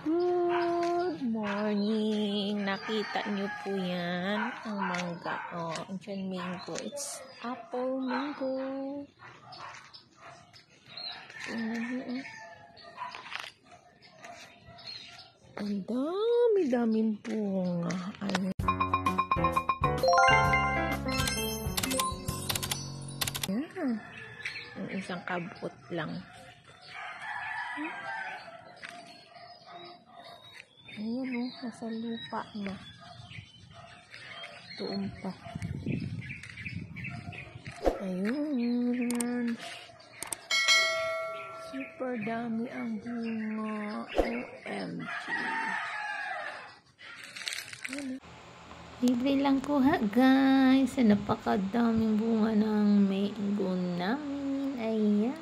Good morning! Nakita niyo po yan, ang mangga. Oh, andyan mango. It's apple mango. Ang dami-daming bunga. Ano? Yan. Ang isang kabot lang. Ayan o, nasa lupa na. Tuon pa. Ayun. Super dami ang bunga. OMG. Libre lang po ha guys. Napakadaming bunga ng mango namin. Ayan.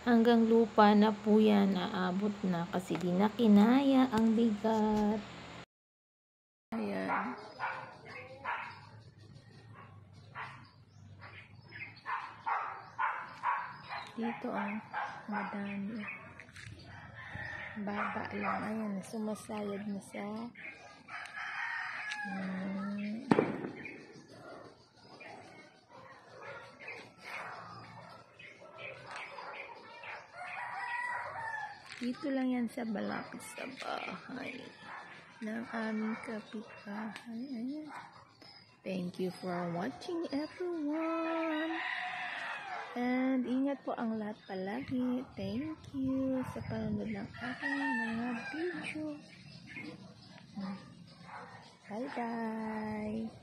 Hanggang lupa na po yan, naabot na kasi di na kinaya ang bigat. Ayan. Dito madami. Baba lang. Ayan, sumasayad na sa dito lang yan sa malapit sa bahay ng aming kapitbahay. Ayan. Thank you for watching everyone. And ingat po ang lahat palagi. Thank you sa panonood ng aking mga video. Bye bye.